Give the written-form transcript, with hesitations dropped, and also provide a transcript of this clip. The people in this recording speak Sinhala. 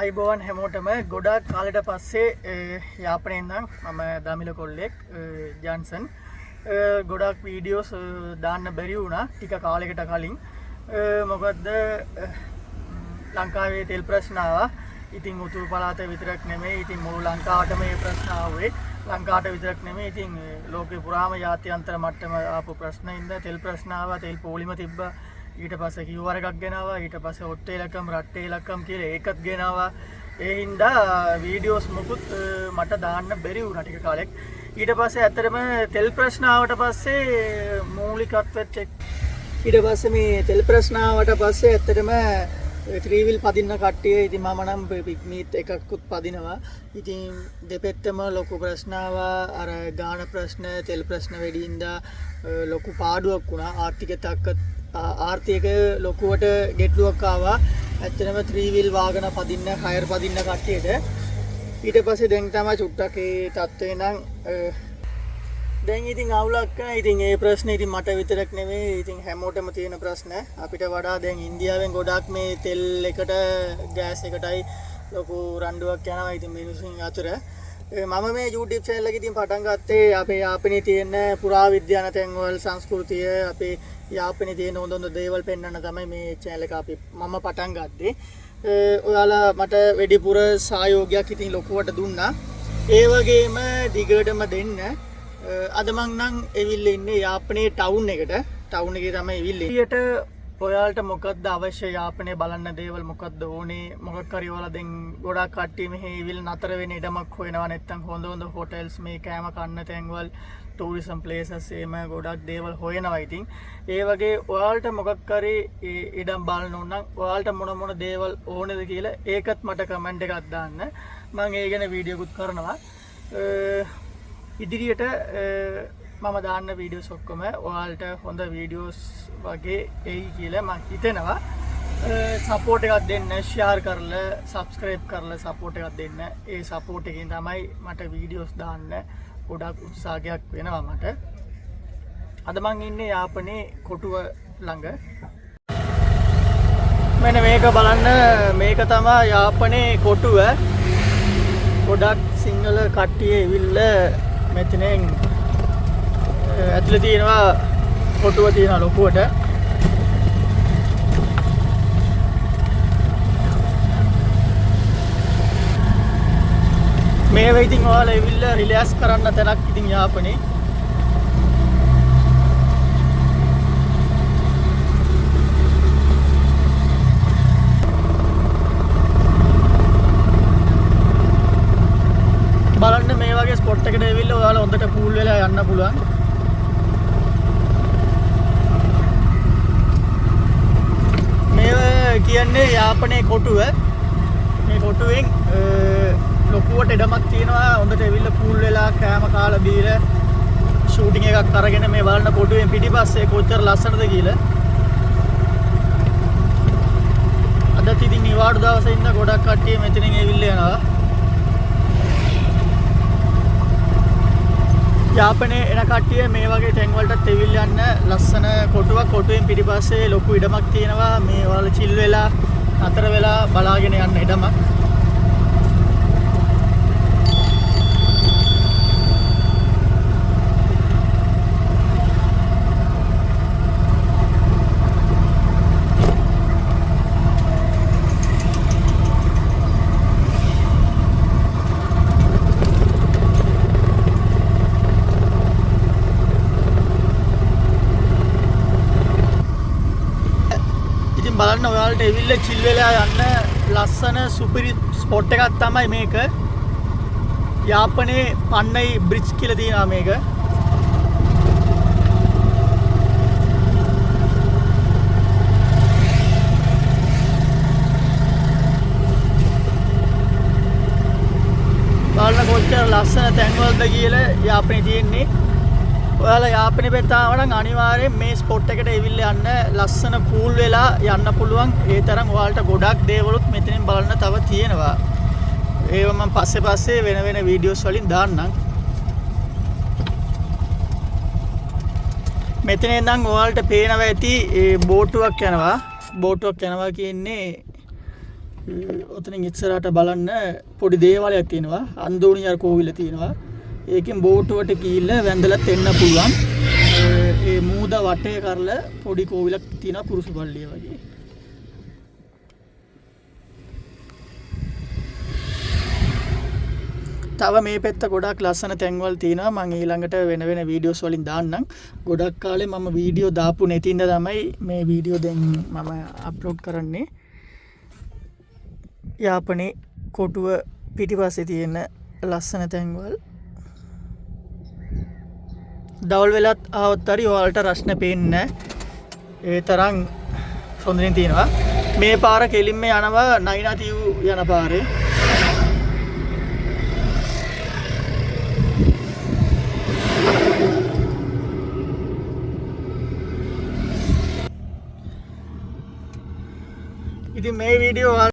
අයිබෝවන් හැමෝටම ගොඩාක් කාලෙට පස්සේ යාපනයෙන් නම් මම දමිල කොල්ලෙක් ජන්සන් ගොඩක් වීඩියෝස් දාන්න බැරි වුණා ටික කාලෙකට කලින් මොකද ලංකාවේ තෙල් ප්‍රශ්න ආවා. ඉතින් උතුරු පළාත විතරක් නෙමෙයි ඉතින් මුළු ලංකාවටම මේ ප්‍රශ්න ආවේ. ලංකාවට විතරක් නෙමෙයි ඉතින් ලෝකේ පුරාම ජාත්‍යන්තර මට්ටම ආපු ප්‍රශ්නින්ද තෙල් ප්‍රශ්න ආවා. තෙල් පොලිම තිබ්බා. ඊට පස්සේ කිව්වර එකක් ගෙනාවා. ඊට පස්සේ ඔට්ටේ ලකම් රට්ටේ ලකම් කියලා ඒකත් ගෙනාවා. ඒ හින්දා වීඩියෝස් මොකුත් මට දාන්න බැරි වුණා ටික කාලෙක්. ඊට පස්සේ ඇත්තටම තෙල් ප්‍රශ්න ආවට පස්සේ මූලිකත්වෙත් ඊට පස්සේ මේ තෙල් ප්‍රශ්න ආවට පස්සේ ඇත්තටම ත්‍රිවිල් පදින්න කට්ටිය ඉතින් මම නම් පික්නීත් එකකුත් පදිනවා. ඉතින් දෙපැත්තම ලොකු ප්‍රශ්න ආවා. අර ගාන ප්‍රශ්න තෙල් ප්‍රශ්න වැඩි හින්දා ලොකු පාඩුවක් වුණා. ආර්ථික ලොකුවට ගෙටලුවක් ආවා. ඇත්තටම ත්‍රිවිල් වාහන පදින්න හයර් පදින්න කට්ටියට. ඊට පස්සේ දැන් තමයි චුට්ටක් ඒ තත්ත්වේ නම් දැන් ඉතින් අවුලක් නැහැ. ඉතින් ඒ ප්‍රශ්නේ ඉතින් මට විතරක් නෙමෙයි ඉතින් හැමෝටම තියෙන ප්‍රශ්න. අපිට වඩා දැන් ඉන්දියාවෙන් ගොඩක් මේ තෙල් එකට ගෑස් එකටයි ලොකු රණ්ඩුවක් යනවා ඉතින් මිනිස්සුන් අතර. මම මේ YouTube channel එක ඉතින් පටන් ගත්තේ අපේ යාපනයේ තියෙන පුරාවිද්‍යාන තැන්වල සංස්කෘතිය අපේ යාපනයේ තියෙන හොඳ හොඳ දේවල් පෙන්වන්න තමයි මේ channel එක මම පටන් ගත්තේ. ඔයාලා මට වැඩිපුර සහයෝගයක් ඉතින් ලොකුවට දුන්නා. ඒ වගේම දිගටම දෙන්න. අද මං නම් එවිල්ලා ඉන්නේ යාපනයේ ටවුන් එකට. ටවුන් එකේ තමයි එවිල්ලා. ඔයාලට මොකක්ද අවශ්‍ය යාපනයේ බලන්න දේවල් මොකක්ද ඕනේ මොකක් හරි ඔයාලා දැන් ගොඩාක් කට්ටිය මෙහි ඉවිල් නතර වෙන ඉඩමක් හොයනවා නැත්නම් හොඳ හොඳ හොටෙල්ස් මේ කෑම කන්න තැන්වල ටූරිසම් ප්ලේසස් එහෙම ගොඩක් දේවල් හොයනවා. ඉතින් ඒ වගේ ඔයාලට මොකක් හරි ඉඩම් බලන්න ඕන නම් ඔයාලට මොන මොන දේවල් ඕනේද කියලා ඒකත් මට කමෙන්ට් එකක් දාන්න. මම ඒ ගැන වීඩියෝකුත් කරනවා. ඉදිරියට මම දාන්න වීඩියෝස් ඔක්කොම ඔයාලට හොඳ වීඩියෝස් වගේ එයි කියලා මම හිතනවා. සපෝට් එකක් දෙන්න, ෂෙයාර් කරලා, සබ්ස්ක්‍රයිබ් කරලා සපෝට් එකක් දෙන්න. ඒ සපෝට් එකෙන් තමයි මට වීඩියෝස් දාන්න ගොඩක් උත්සාහයක් වෙනවා මට. අද මං ඉන්නේ යාපනයේ කොටුව ළඟ. මෙන්න මේක බලන්න මේක තමයි යාපනයේ කොටුව. ගොඩක් සිංහල කට්ටිය ඇවිල්ලා මෙතනෙන් ඇතුලේ තියෙනවා කොටුව තියෙනවා ලොකුවට. මේ වෙයි ඉතින් ඔයාලා ඇවිල්ලා රිලැක්ස් කරන්න තැනක් ඉතින් යාපනේ. බලන්න මේ වගේ ස්පොට් එකකට ඇවිල්ලා ඔයාලා හොඳට කූල් වෙලා යන්න පුළුවන්. මේ කියන්නේ යාපනයේ කොටුව. මේ කොටුවෙන් ලොකුවට ඉඩමක් තියෙනවා. හොඳට ඇවිල්ලා කූල් වෙලා කෑම කාලා බීලා ෂූටින් එකක් අරගෙන මේ බලන්න කොටුවෙන් පිටිපස්සේ කොච්චර ලස්සනද කියලා. අදත් ඉතින් නිවාඩු දවසේ ඉන්න ගොඩක් කට්ටිය මෙතනින් ඇවිල්ලා යනවා. යාපනයේ එන කට්ටිය මේ වගේ තැන් වලටත් ඇවිල්ලා යන්න ලස්සන කොටුවක්. කොටුවෙන් පිටිපස්සේ ලොකු ඉඩමක් තියෙනවා. මේ ඔයාලා චිල් වෙලා අතර වෙලා බලාගෙන යන්න ඉඩමක්. බලන්න ඔයාලට ඇවිල්ලා චිල් වෙලා යන්න ලස්සන සුපිරි ස්පොට් එකක් තමයි මේක. යාපනයේ පන්නයි බ්‍රිජ් කියලා තියෙනවා මේක. බලන්න කොච්චර ලස්සන තැන්වලද කියලා යාපනයේ තියෙන්නේ. ඔයාලා යාපනයේ පැත්ත ආවනම් අනිවාර්යෙන් මේ ස්පොට් එකට ඇවිල්ලා යන්න ලස්සන කූල් වෙලා යන්න පුළුවන්. ඒ තරම් ඔයාලට ගොඩක් දේවලුත් මෙතනින් බලන්න තව තියෙනවා. ඒව මම පස්සේ වෙන වෙන වීඩියෝස් වලින් දාන්නම්. මෙතන ඉඳන් ඔයාලට පේනවා ඇති බෝටුවක් යනවා. බෝටුවක් යනවා කියන්නේ ඔතනින් ඉස්සරහට බලන්න පොඩි දේවාලයක් තියෙනවා. අන්දෝනියාර කෝවිල තියෙනවා. ඒකෙන් බෝටුවට ගිහිල්ලා වැඳලත් එන්න පුළුවන්. ඒ මූද වටේ කරලා පොඩි කෝවිලක් තියෙනවා කුරුසු පල්ලිය වගේ. තව මේ පැත්ත ගොඩක් ලස්සන තැන්වල් තියෙනවා. මම ඊළඟට වෙන වෙන වීඩියෝස් වලින් දාන්නම්. ගොඩක් කාලේ මම වීඩියෝ දාපු නැතිඳ තමයි මේ වීඩියෝ දැන් මම අප්ලෝඩ් කරන්නේ. යාපනයේ කොටුව පිටිපස්සේ තියෙන ලස්සන තැන්වල්. දවල් වෙලත් ආවොත් හරි ඔයාලට රස්න පේන්නේ ඒ තරම් හොඳින් තියෙනවා. මේ පාර කෙලින්ම යනවා නයිනාතිව් යන පාරේ. ඉතින් මේ වීඩියෝ